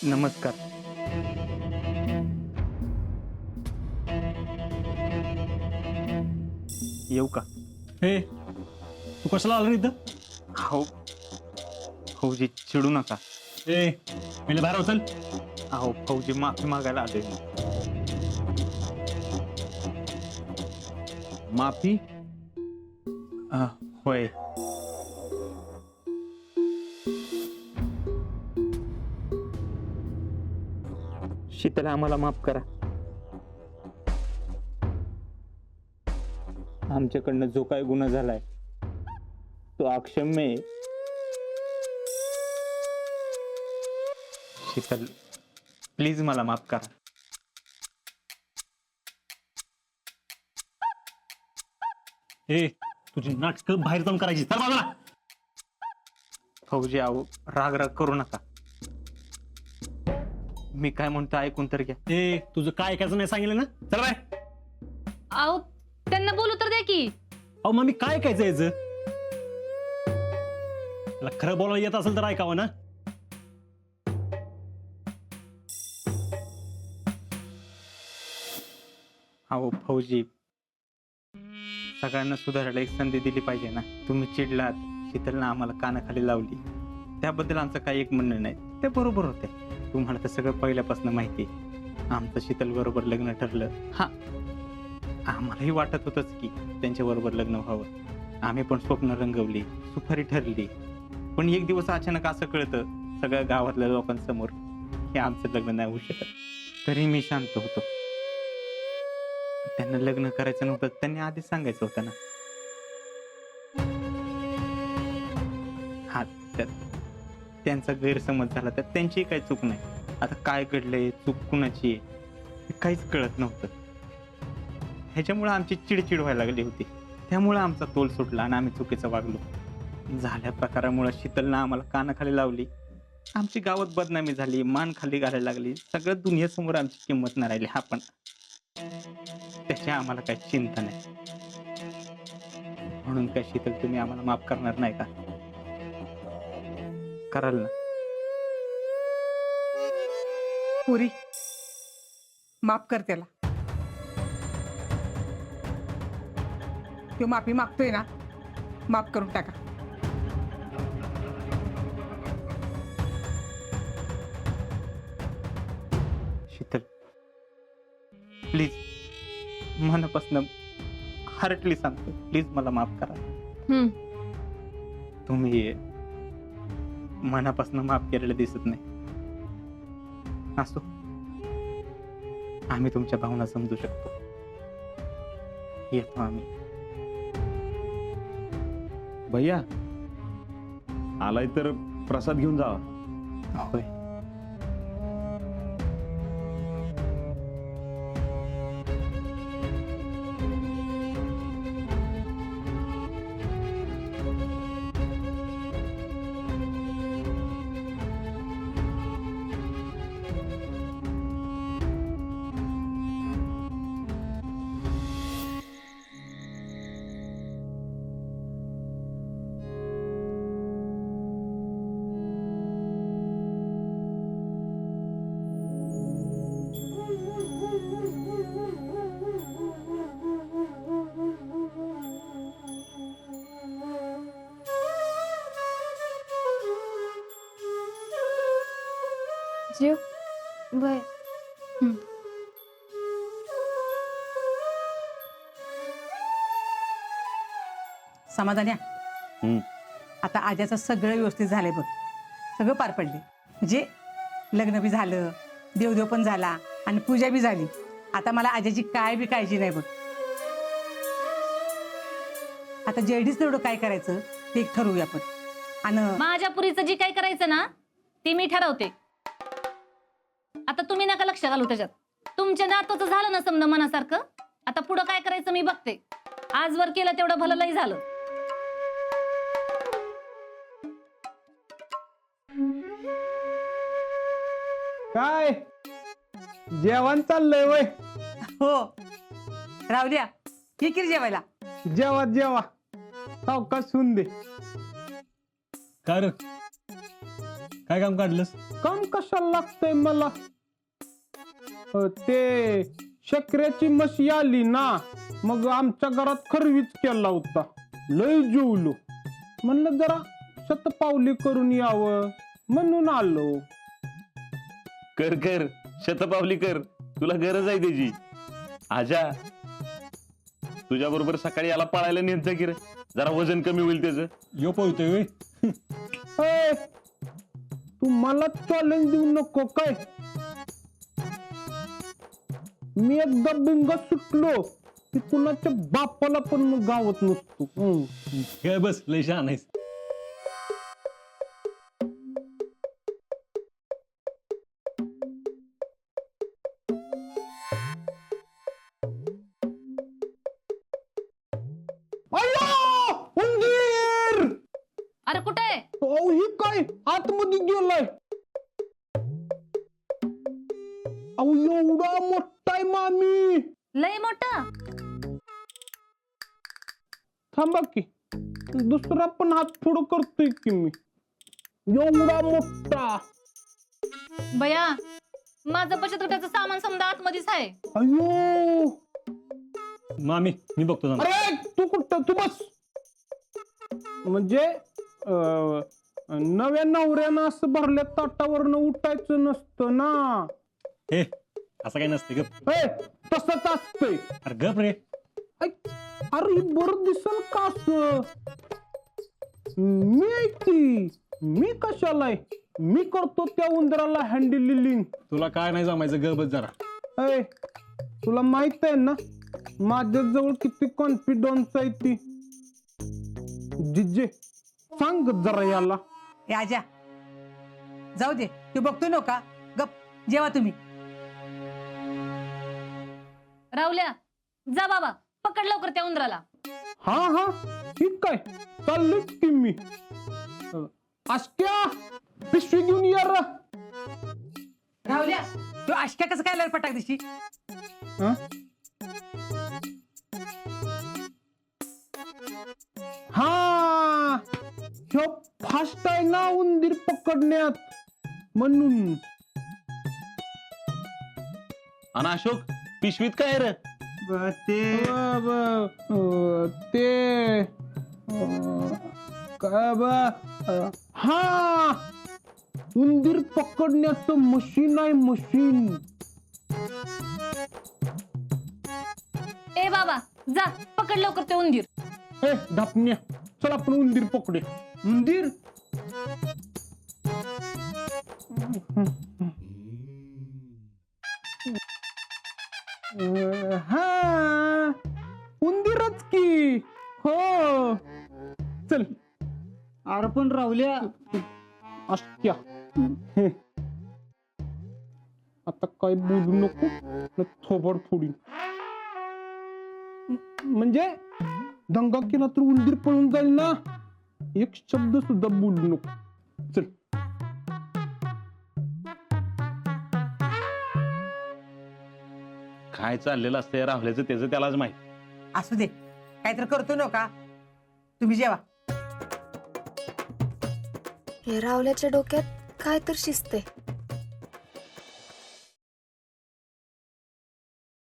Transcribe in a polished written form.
नमस्कार. येऊ का? हे तू कशाला आला रे इथं? हो फौजी चिडू नका. ए पहिले बाहेर उचल. अहो फौजी माफी मागायला आलोय. माफी? होय. शीतल आम्हाला माफ करा. आमच्याकडनं जो काय गुन्हा झालाय तो अक्षम्य आहे. शीतल प्लीज मला माफ करा. ए तुझी नाटकं बाहेर जाऊन करायची. चल बाजूला. फौजी अहो राग राग करू नका. मी काय म्हणतो ऐकून तर घ्या. ए तुझं काय ऐकायचं नाही सांगितलं ना. चल बाय. अहो त्यांना बोलू तर द्या की. अहो मग मी काय ऐकायचं याचं? तुला खरं बोलायला येत असेल तर ऐकावं ना. अहो फौजी सगळ्यांना सुधारायला एक संधी दिली पाहिजे ना. तुम्ही चिडलात, शीतलनं आम्हाला कानाखाली लावली, त्याबद्दल आमचं काही एक म्हणणं नाही. ते बरोबर होते. तुम्हाला तर सगळं पहिल्यापासून माहिती. आमचं शीतल बरोबर लग्न ठरलं. हा आम्हालाही वाटत होतंच की त्यांच्या बरोबर लग्न व्हावं. आम्ही पण स्वप्न रंगवली, सुपारी ठरली. पण एक दिवस अचानक असं कळतं सगळ्या गावातल्या लोकांसमोर हे आमचं लग्न नाही होऊ शकत. तरी मी शांत होतो. त्यांना लग्न करायचं नव्हतं, त्यांनी आधीच सांगायचं होतं ना. हा त्यांचा गैरसमज झाला तर त्यांची काही चूक नाही. आता काय घडलंय, चूक कुणाची आहे काहीच कळत नव्हतं. ह्याच्यामुळे आमची चिडचिड व्हायला लागली होती. त्यामुळे आमचा तोल सुटला आणि आम्ही चुकीचं वागलो. झाल्या प्रकारामुळे शीतलनं आम्हाला कानाखाली लावली. आमची गावात बदनामी झाली, मान खाली घालायला लागली. सगळं दुनियेसमोर आमची किंमत नाही राहिली. हा पण त्याची आम्हाला काही चिंता नाही. म्हणून काय शीतल तुम्ही आम्हाला माफ करणार नाही का? कराल ना? पुरी माफ कर त्याला. तो माफी मागतोय ना, माफ करून टाका. शीतल प्लीज मनापासून हार्टली सांगतो, प्लीज मला माफ करा. तुम्ही मनापासून माफ केलेलं दिसत नाही. असो, आम्ही तुमच्या भावना समजू शकतो. येतो आम्ही. भैया आलाय तर प्रसाद घेऊन जावा. होय. जेव बर. समाधान्या, हम्म. आता आज्याचं सगळं व्यवस्थित झालंय बघ. सगळं पार पडले. म्हणजे लग्न बी झालं, देवदेव पण झाला आणि पूजा बी झाली. आता मला आज्याची काय बी काळजी नाही बघ. आता जेडीच तेवढं काय करायचं ते एक ठरवूया आपण. आणि माझ्या पुरीचं जी काय करायचं ना ती मी ठरवते. आता तुम्ही नका लक्ष घालू त्याच्यात. तुमच्या नातूचं झालं ना समजा मनासारखं. आता पुढं काय करायचं मी बघते. आजवर केलं तेवढं भलं लई झालं. काय जेवण चाललंय वय? हो राहुल्या, ये की रे जेवायला. जेवा जेवा, सावकाश होऊन दे. कर काय काम काढलंस? काम कशाला लागतंय मला? ते शक्र्याची म्हशी आली ना, मग आमच्या घरात खरवीच केला होता. लय जेवलो. म्हणलं जरा शतपावली करून यावं म्हणून आलो. कर कर शतपावली कर, तुला गरज आहे त्याची. आजा तुझ्या बरोबर सकाळी याला पळायला नेत जा की रे, जरा वजन कमी होईल त्याचं. यो पळतोय व्हय? ए, तू मला चॅलेंज देऊ नको काय. मी एकदा बुंगा सुटलो की कुणाच्या बापाला पण मग गावत नसतो. काय बस लय शहाणा आहेस. अय्यो! उंदीर! अरे कुठे अहो, ही काय आतमध्ये गेलाय. अहो एवढा मोठा आहे मामी. लय मोठा? थांबा की दुसरा पण हात पुढं करतोय की मी. एवढा मोठा. बया, माझं बचत गटाचं सामान समजा आतमध्येच आहे. अयो मामी मी बघतो जरा. अरे तू कुठं, तू बस. म्हणजे नव्या नवऱ्यानं असं भरल्या ताटावरनं उठायचं नसतं ना. हे असं काही नसते गप. ए, तसंच असतंय. अरे गप रे. अरे बरं दिसल का असं. मी ऐकती, मी कशाला आहे? मी करतो त्या उंदराला हँडलिंग. तुला काय नाही जमायचं, गपच जरा. ए, तुला माहित आहे ना माझ्या जवळ किती कॉन्फिडन्स आहे ती. जिजे सांग जरा याला. ए आजा, जाऊ दे, तू बघतो नका. गप जेवा तुम्ही. राहुल्या, जा बाबा, पकड लवकर त्या उंदराला. हा हा ठीक काय, चाललोच की मी. आस्क्या पिशवी घेऊन ये रे. राहुल्या, तू आशक्या कसं काय पटाक दिशी? हं? हा ह्यो फास्ट आहे ना उंदीर पकडण्यात म्हणून. आणि अशोक पिशवीत काय रे? ते ते काय हा उंदीर पकडण्याचं मशीन आहे, मशीन. ए बाबा, जा पकड लवकर ते उंदीर. ए धापण्या, चल आपण उंदीर पकडूया. उंदीर हा उंदीरच की. हो चल. अरे पण राहुल्या, आश्क्या आता काय बोलू नको न थोबड फोडी. म्हणजे दंगा केला तर उंदीर पळून जाईल ना. एक शब्द सुद्धा बोलू नको. चल. काय चाललेलं असतंय राहुल्याचं त्याचं त्यालाच माहित. असू दे, काहीतरी करतो नका. तुम्ही जेवा. हे रावल्याच्या डोक्यात काय तर शिजते.